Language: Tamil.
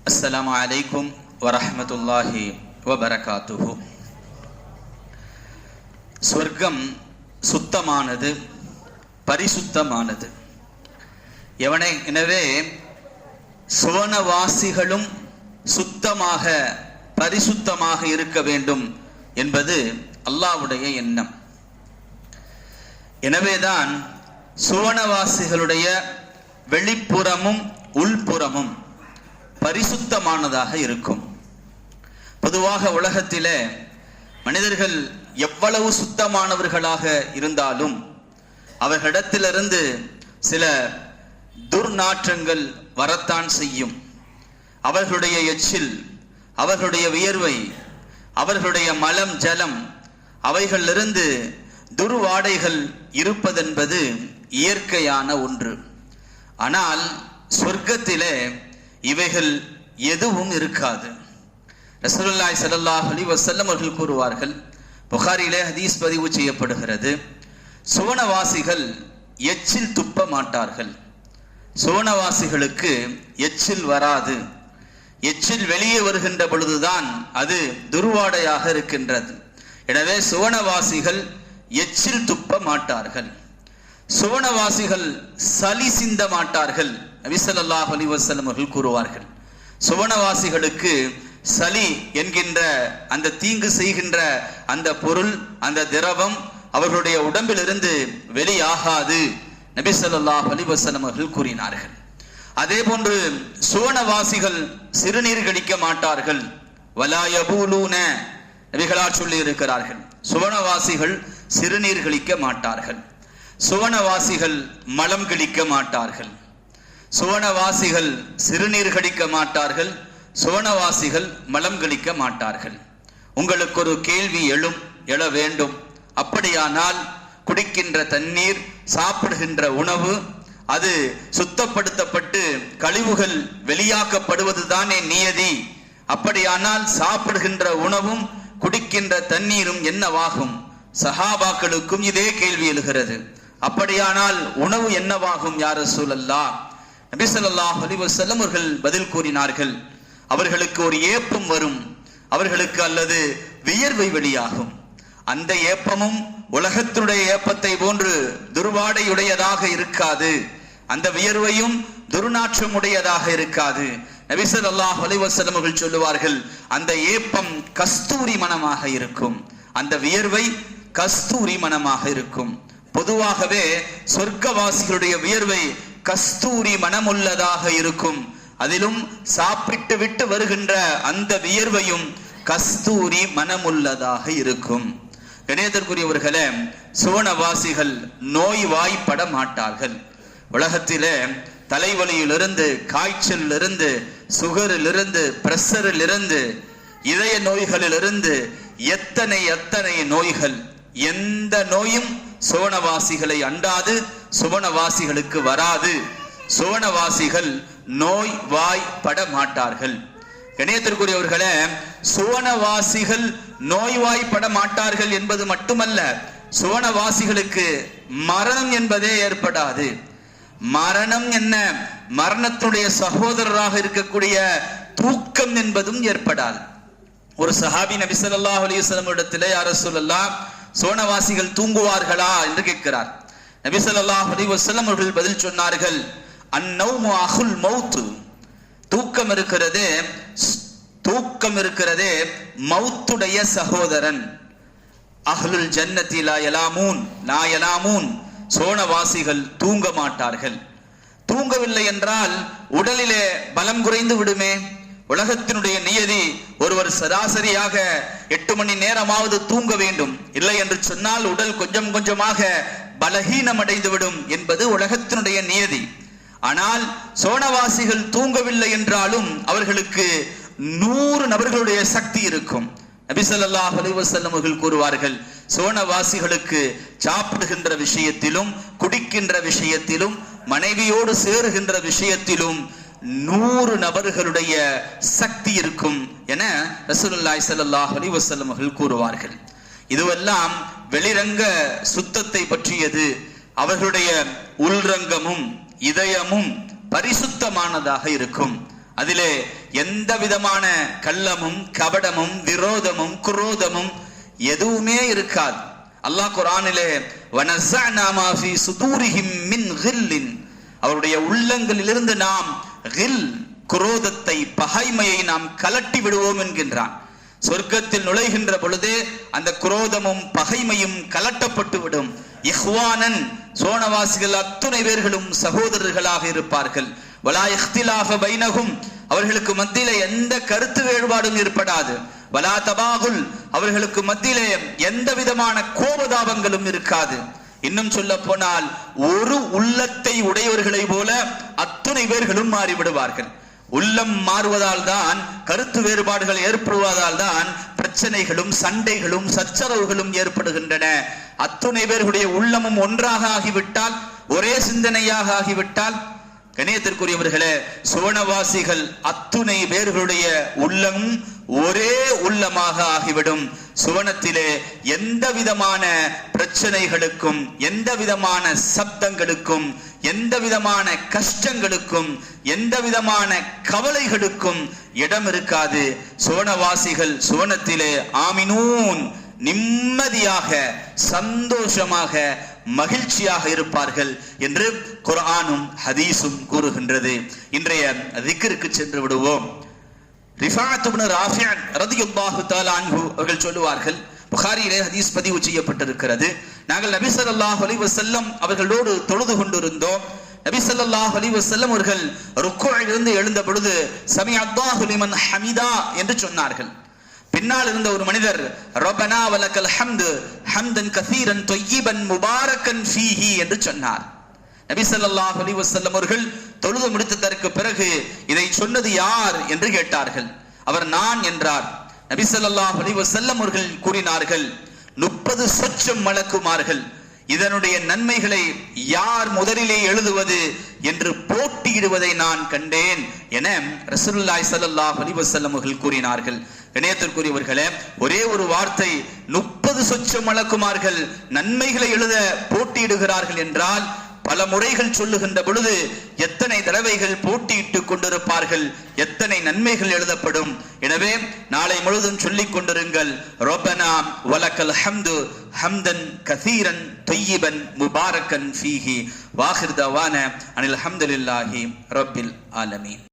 அஸ்ஸலாமு அலைக்கும் வரஹ்மத்துல்லாஹி வபரகாத்துஹு. சொர்க்கம் சுத்தமானது, பரிசுத்தமானது. எனவே சுவனவாசிகளும் சுத்தமாக பரிசுத்தமாக இருக்க வேண்டும் என்பது அல்லாஹ்வுடைய எண்ணம். எனவேதான் சுவனவாசிகளுடைய வெளிப்புறமும் உள்புறமும் பரிசுத்தமானதாக இருக்கும். பொதுவாக உலகத்திலே மனிதர்கள் எவ்வளவு சுத்தமானவர்களாக இருந்தாலும் அவர்களிடத்திலிருந்து சில துர்நாற்றங்கள் வரத்தான் செய்யும். அவர்களுடைய எச்சில், அவர்களுடைய வியர்வை, அவர்களுடைய மலம் ஜலம், அவைகளிலிருந்து துர்வாடைகள் இருப்பதென்பது இயற்கையான ஒன்று. ஆனால் சொர்க்கத்திலே இவைகள் எதுவும் இருக்காது. ரசூலுல்லாஹி ஸல்லல்லாஹு அலைஹி வஸல்லம் அவர்கள் கூறுவார்கள், புகாரிலே ஹதீஸ் பதிவு செய்யப்படுகிறது, சுவனவாசிகள் எச்சில் துப்ப மாட்டார்கள். சுவனவாசிகளுக்கு எச்சில் வராது. எச்சில் வெளியே வருகின்ற பொழுதுதான் அது துர்வாடையாக இருக்கின்றது. எனவே சுவனவாசிகள் எச்சில் துப்ப மாட்டார்கள். சுவனவாசிகள் சளி சிந்த மாட்டார்கள். நபி ஸல்லல்லாஹு அலைஹி வஸல்லம் அவர்கள் கூறுவார்கள், சுவனவாசிகளுக்கு சளி என்கின்ற அந்த தீங்கு செய்கின்ற அந்த பொருள், அந்த திரவம் அவர்களுடைய உடம்பிலிருந்து வெளியாகாது. நபி ஸல்லல்லாஹு அலைஹி வஸல்லம் அவர்கள் கூறினார்கள். அதே போன்று சுவனவாசிகள் சிறுநீர் கழிக்க மாட்டார்கள். வலா யபூலூன, நபிகளார் சொல்லி இருக்கிறார்கள், சுவனவாசிகள் சிறுநீர் கழிக்க மாட்டார்கள். சுவனவாசிகள் மலம் கழிக்க மாட்டார்கள். சுவனவாசிகள் சிறுநீர் கழிக்க மாட்டார்கள். சுவனவாசிகள் மலம் கழிக்க மாட்டார்கள். உங்களுக்கு ஒரு கேள்வி எழ வேண்டும். அப்படியானால் குடிக்கின்ற தண்ணீர், சாப்பிடுகின்ற உணவு, அது சுத்தப்படுத்தப்பட்டு கழிவுகள் வெளியாக்கப்படுவதுதானே நியதி. அப்படியானால் சாப்பிடுகின்ற உணவும் குடிக்கின்ற தண்ணீரும் என்னவாகும்? சஹாபாக்களுக்கும் இதே கேள்வி எழுகிறது. அப்படியானால் உணவு என்னவாகும் யா ரசூலல்லாஹ்? நபி ஸல்லல்லாஹு அலைஹி வஸல்லம் அவர்கள் பதில் கூறினார்கள், அவர்களுக்கு ஒரு ஏப்பம் வரும், அவர்களுக்கு அல்லது வியர்வை வெளியாகும். அந்த ஏப்பமும் உலகத்தினுடைய ஏப்பத்தை போன்று துர்வாடையுடையதாக இருக்காது. அந்த வியர்வையும் துர்நாற்றமுடையதாக இருக்காது. நபி ஸல்லல்லாஹு அலைஹி வஸல்லம் அவர்கள் சொல்லுவார்கள், அந்த ஏப்பம் கஸ்தூரி மணமாக இருக்கும், அந்த வியர்வை கஸ்தூரி மணமாக இருக்கும். பொதுவாகவே சொர்க்கவாசிகளுடைய வியர்வை கஸ்தூரி மனமுள்ளதாக இருக்கும். அதிலும் சாப்பிட்டு விட்டு வருகின்ற அந்த வியர்வையும் கஸ்தூரி மனமுள்ளதாக இருக்கும். கணேதற்குரியவர்களே, சுவனவாசிகள் நோய்வாய்ப்பட மாட்டார்கள். உலகத்திலே தலைவலியிலிருந்து, காய்ச்சலிலிருந்து, சுகரிலிருந்து, பிரஷரிலிருந்து, இதய நோய்களிலிருந்து எத்தனை நோய்கள், எந்த நோயும் சுவனவாசிகளை அண்டாது, சுவனவாசிகளுக்கு வராது. சுவனவாசிகள் நோய்வாய்ப்பட மாட்டார்கள். கணேத்திற்குரியவர்களே, சுவனவாசிகள் நோய்வாய்ப்பட மாட்டார்கள் என்பது மட்டுமல்ல, சுவனவாசிகளுக்கு மரணம் என்பதே ஏற்படாது. மரணம் என்ன, மரணத்துடைய சகோதரராக இருக்கக்கூடிய தூக்கம் என்பதும் ஏற்படாது. ஒரு சஹாபி நபி ஸல்லல்லாஹு அலைஹி வஸல்லம் இடத்திலே, யா ரசூலல்லாஹ், சுவனவாசிகள் தூங்குவார்களா என்று கேட்கிறார். நபி ஸல்லல்லாஹு அலைஹி வஸல்லம் அவர்கள் பதில் சொன்னார்கள், அன்னௌமு அஹுல் மௌத், தூக்கம் இருக்கிறதே மௌத்துடைய சகோதரன். அஹ்லுல் ஜன்னதி லா யலாமூன், சோனவாசிகள் தூங்க மாட்டார்கள். தூங்கவில்லை என்றால் உடலிலே பலம் குறைந்து விடுமே. உலகத்தினுடைய நியதி, ஒருவர் சராசரியாக 8 மணி நேரமாவது தூங்க வேண்டும். இல்லை என்று சொன்னால் உடல் கொஞ்சம் கொஞ்சமாக பலகீனம் அடைந்துவிடும் என்பது உலகத்தினுடைய நியதி. ஆனால் சோனவாசிகள் தூங்கவில்லை என்றாலும் அவர்களுக்கு 100 நபர்களுடைய சக்தி இருக்கும். நபி ஸல்லல்லாஹு அலைஹி வஸல்லம் அவர்கள் கூறுவார்கள், சோனவாசிகளுக்கு சாப்பிடுகின்ற விஷயத்திலும், குடிக்கின்ற விஷயத்திலும், மனைவியோடு சேருகின்ற விஷயத்திலும் 100 நபர்களுடைய சக்தி இருக்கும் என ரசூலுல்லாஹி ஸல்லல்லாஹு அலைஹி வஸல்லம் அவர்கள் கூறுவார்கள். இதுவெல்லாம் வெளிரங்க சுத்தத்தை பற்றியது. அவர்களுடைய உள்ரங்கமும் இதயமும் பரிசுத்தமானதாக இருக்கும். அதிலே எந்த விதமான கள்ளமும் கபடமும் விரோதமும் குரோதமும் எதுவுமே இருக்காது. அல்லாஹ் குர்ஆனிலே வனஸஅனா மா ஃபீ சுதூரிஹிம் மின் கில்லின், அவருடைய உள்ளங்களிலிருந்து நாம் கில் குரோதத்தை பகைமையை நாம் கலட்டி விடுவோம் என்கின்றான். சொர்க்கத்தில் நுழைகின்ற பொழுதே அந்த குரோதமும் பகைமையும் கலட்டப்பட்டு விடும். இஹ்வானன், சோனவாசிகள் அத்துணை பேர்களும் சகோதரர்களாக இருப்பார்கள். வலா இஹ்திலாஃப பைனஹும், அவர்களுக்கு மத்தியிலே எந்த கருத்து வேறுபாடும் ஏற்படாது. வலா தபாகுல், அவர்களுக்கு மத்தியிலே எந்த விதமான கோபதாபங்களும் இருக்காது. இன்னும் சொல்ல போனால் ஒரு உள்ளத்தை உடையவர்களை போல அத்துணை பேர்களும் மாறிவிடுவார்கள். உள்ளம் மாறுவதால் தான் கருத்து வேறுபாடுகள் ஏற்படுவதால் தான் பிரச்சனைகளும் சண்டைகளும் சச்சரவுகளும் ஏற்படுகின்றன. அத்துணை பேர்களுடைய உள்ளமும் ஒன்றாக ஆகிவிட்டால், ஒரே சிந்தனையாக ஆகிவிட்டால், கணியத்திற்குரியவர்களே, சுவனவாசிகள் அத்துணை பேர்களுடைய உள்ளம் ஒரே உள்ளமாக ஆகிவிடும். சுவனத்திலே எந்த விதமான பிரச்சனைகளுக்கும், எந்த விதமான சப்தங்களுக்கும், எந்த விதமான கஷ்டங்களுக்கும், எந்த விதமான கவலைகளுக்கும் இடம் இருக்காது. சுவனவாசிகள் சுவனத்திலே ஆமினூன், நிம்மதியாக சந்தோஷமாக மகிழ்ச்சியாக இருப்பார்கள் என்று குர்ஆனும் ஹதீஸும் கூறுகின்றது. இன்றைய திக்ருக்கு சென்று விடுவோம். ரிஃபாஅத் இப்னு ராஃபி' ரலியல்லாஹு தஆலா அன்ஹு அவர்கள் சொல்லுவார்கள், புகாரியிலே ஹதீஸ் பதிவு செய்யப்பட்டிருக்கிறது, நாங்கள் நபி ஸல்லல்லாஹு அலைஹி வஸல்லம் அவர்களோடு தொழுது கொண்டிருந்தோம். நபி ஸல்லல்லாஹு அலைஹி வஸல்லம் அவர்கள் ருக்குஇலிருந்து எழுந்த பொழுது சமிஅ அல்லாஹு லிமன் ஹமிதா என்று சொன்னார்கள். பின்னால் இருந்த ஒரு மனிதர் ரப்பனா வலக்கல் ஹம்து ஹம்தன் கஸீரன் தொய்யிபன் முபாரக்கன் ஃபீஹி என்று சொன்னார். நபி ஸல்லல்லாஹு அலைஹி வஸல்லம் அவர்கள் தொழுது முடித்ததற்கு பிறகு இதை சொன்னது யார் என்று கேட்டார்கள். அவர் நான் என்றார். நபி ஸல்லல்லாஹு அலைஹி வஸல்லம் அவர்கள் கூறினார்கள், 30 சொச்சம் மலக்குமார்கள் இதனுடைய நன்மைகளை யார் முதலிலே எழுதுவது என்று போட்டியிடுவதை நான் கண்டேன் என ரசூலுல்லாஹி ஸல்லல்லாஹு அலைஹி வஸல்லம் அவர்கள் கூறினார்கள். இணையத்திற்குரியவர்களே, ஒரே ஒரு வார்த்தை 30 சொச்சம் மலக்குமார்கள் நன்மைகளை எழுத போட்டியிடுகிறார்கள் என்றால் பல முறைகள் சொல்லுகின்ற பொழுது எத்தனை தடவைகள் போட்டியிட்டுக் கொண்டிருப்பார்கள், எத்தனை நன்மைகள் எழுதப்படும். எனவே நாளை முழுதும் சொல்லிக் கொண்டிருங்கள், ரப்பனா வலக்கல் ஹம்து ஹம்தன் கஸீரன் தொய்யிபன் முபாரக்கன் ஃபீஹி. வாஹிர் தவானா அனில் ஹம்துலில்லாஹி ரப்பில் ஆலமீன்.